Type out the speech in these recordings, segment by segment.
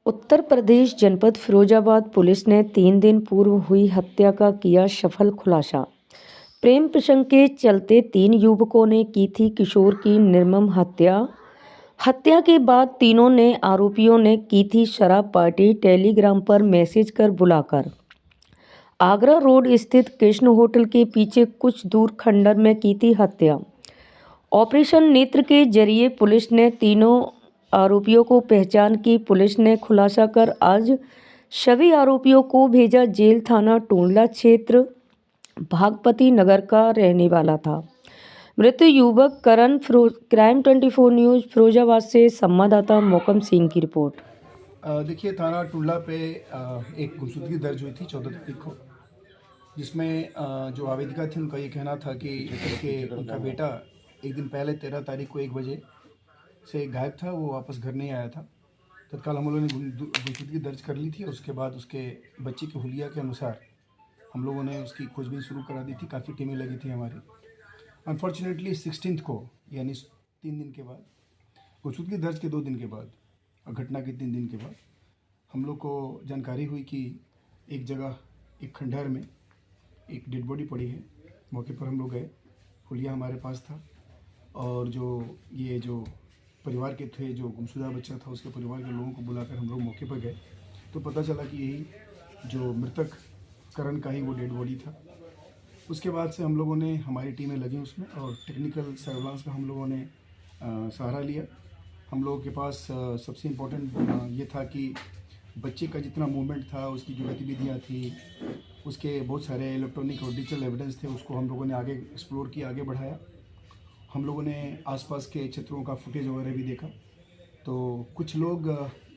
उत्तर प्रदेश जनपद फिरोजाबाद पुलिस ने 3 दिन पूर्व हुई हत्या का किया सफल खुलासा। प्रेम प्रसंग के चलते 3 युवकों ने की थी किशोर की निर्मम हत्या। हत्या के बाद तीनों ने आरोपियों ने की थी शराब पार्टी टेलीग्राम पर मैसेज कर बुलाकर। आगरा रोड स्थित कृष्ण होटल के पीछे कुछ दूर खंडर में की थी हत्या। ऑपरेशन नेत्र के जरिए पुलिस ने तीनों आरोपियों को पहचान की। पुलिस ने खुलासा कर आज सभी आरोपियों को भेजा जेल। थाना टोंडला क्षेत्र भागपति नगर का रहने वाला था मृत युवक करण। क्राइम 24 न्यूज़ फिरोजाबाद से संवाददाता मोकम सिंह की रिपोर्ट। देखिए, थाना टुंडला पे एक गुमशुदगी दर्ज हुई थी 14 तारीख को, जिसमें जो आवेदिका थी उनका ये कहना था कि उनका बेटा एक दिन पहले 13 तारीख को 1 बजे से गायब था, वो वापस घर नहीं आया था। तत्काल हम लोगों ने गुमशुदगी दर्ज कर ली थी और उसके बाद उसके बच्चे के हुलिया के अनुसार हम लोगों ने उसकी खोजबीन शुरू करा दी थी। काफ़ी टीमें लगी थी हमारी। अनफॉर्चुनेटली 16 को, यानी 3 दिन के बाद, गुमशुदगी दर्ज के 2 दिन के बाद और घटना के 3 दिन के बाद हम लोग को जानकारी हुई कि एक जगह, एक खंडहर में एक डेड बॉडी पड़ी है। मौके पर हम लोग गए, हुलिया हमारे पास था और जो परिवार के थे, जो गुमशुदा बच्चा था, उसके परिवार के लोगों को बुलाकर हम लोग मौके पर गए तो पता चला कि यही जो मृतक करण का ही वो डेड बॉडी था। उसके बाद से हम लोगों ने, हमारी टीमें लगी उसमें और टेक्निकल सर्वेलांस का हम लोगों ने सहारा लिया। हम लोगों के पास सबसे इम्पोर्टेंट ये था कि बच्चे का जितना मूवमेंट था, उसकी जो गतिविधियाँ थी, उसके बहुत सारे इलेक्ट्रॉनिक और डिजिटल एविडेंस थे, उसको हम लोगों ने आगे एक्सप्लोर किया, आगे बढ़ाया। हम लोगों ने आसपास के क्षेत्रों का फुटेज वगैरह भी देखा तो कुछ लोग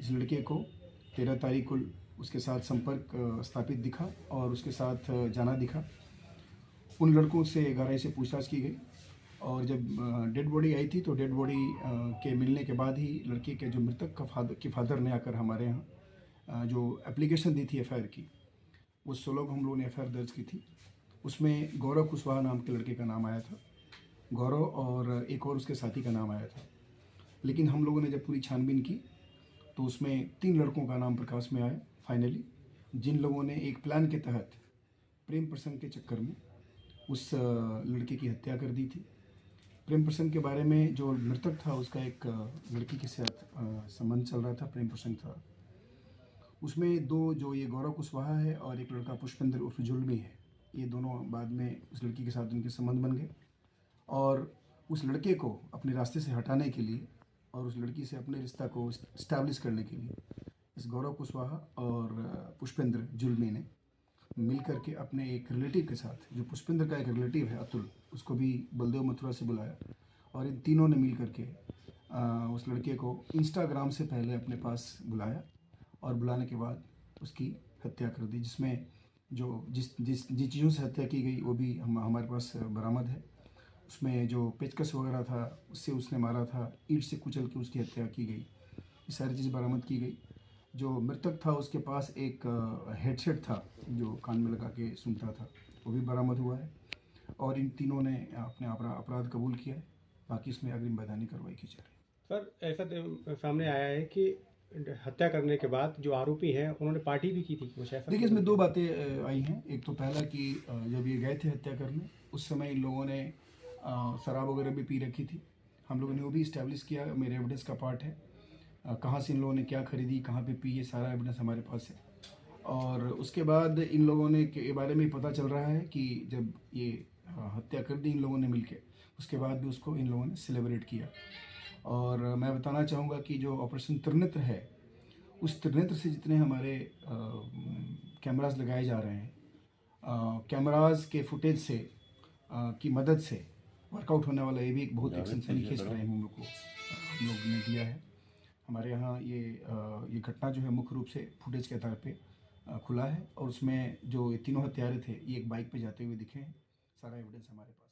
इस लड़के को 13 तारीख को उसके साथ संपर्क स्थापित दिखा और उसके साथ जाना दिखा। उन लड़कों से गहराई से पूछताछ की गई और जब डेड बॉडी आई थी तो डेड बॉडी के मिलने के बाद ही लड़के के जो मृतक का फादर ने आकर हमारे यहाँ जो एप्लीकेशन दी थी एफआईआर की, वो 16 को हम लोगों ने एफआईआर दर्ज की थी। उसमें गौरव कुशवाहा नाम के लड़के का नाम आया था, गौरव, और एक और उसके साथी का नाम आया था। लेकिन हम लोगों ने जब पूरी छानबीन की तो उसमें 3 लड़कों का नाम प्रकाश में आया फाइनली, जिन लोगों ने एक प्लान के तहत प्रेम प्रसंग के चक्कर में उस लड़के की हत्या कर दी थी। प्रेम प्रसंग के बारे में जो मृतक था उसका एक लड़की के साथ संबंध चल रहा था, प्रेम प्रसंग था। उसमें 2, जो ये गौरव कुशवाहा है और एक लड़का पुष्पेंद्र उर्फ जुल्मी है, ये दोनों बाद में उस लड़की के साथ उनके संबंध बन गए और उस लड़के को अपने रास्ते से हटाने के लिए और उस लड़की से अपने रिश्ता को इस्टेब्लिश करने के लिए इस गौरव कुशवाहा और पुष्पेंद्र जुल्मी ने मिल करके अपने एक रिलेटिव के साथ, जो पुष्पेंद्र का एक रिलेटिव है अतुल, उसको भी बलदेव मथुरा से बुलाया और इन तीनों ने मिल करके उस लड़के को इंस्टाग्राम से पहले अपने पास बुलाया और बुलाने के बाद उसकी हत्या कर दी, जिसमें जिस चीज़ों से हत्या की गई वो भी हमारे पास बरामद है। उसमें जो पेचकस वगैरह था उससे उसने मारा था, ईंट से कुचल के उसकी हत्या की गई, ये सारी चीज़ बरामद की गई। जो मृतक था उसके पास एक हेडसेट था जो कान में लगा के सुनता था, वो भी बरामद हुआ है और इन तीनों ने अपने अपराध कबूल किया है। बाकी इसमें अग्रिम वैधानिक कार्रवाई की जा रही है। सर, ऐसा सामने आया है कि हत्या करने के बाद जो आरोपी हैं उन्होंने पार्टी भी की थी कुछ, ऐसा? देखिए, इसमें 2 बातें आई हैं। एक तो पहला कि जब ये गए थे हत्या करने, उस समय इन लोगों ने शराब वगैरह भी पी रखी थी। हम लोगों ने वो भी इस्टेब्लिश किया, मेरे एविडेंस का पार्ट है। कहाँ से इन लोगों ने क्या खरीदी, कहाँ पे पी, ये सारा एविडेंस हमारे पास है। और उसके बाद इन लोगों ने के बारे में पता चल रहा है कि जब ये हत्या कर दी इन लोगों ने मिलके, उसके बाद भी उसको इन लोगों ने सेलिब्रेट किया। और मैं बताना चाहूँगा कि जो ऑपरेशन त्रिनेत्र है, उस त्रिनेत्र से जितने हमारे कैमरास लगाए जा रहे हैं, कैमरास के फुटेज से की मदद से वर्कआउट होने वाला ये भी एक बहुत एक सनसनीखेज क्राइम हम लोग ने दिया है। हमारे यहाँ ये घटना जो है मुख्य रूप से फुटेज के आधार पे खुला है और उसमें जो ये तीनों हत्यारे थे, ये एक बाइक पे जाते हुए दिखे हैं। सारा एविडेंस हमारे पास।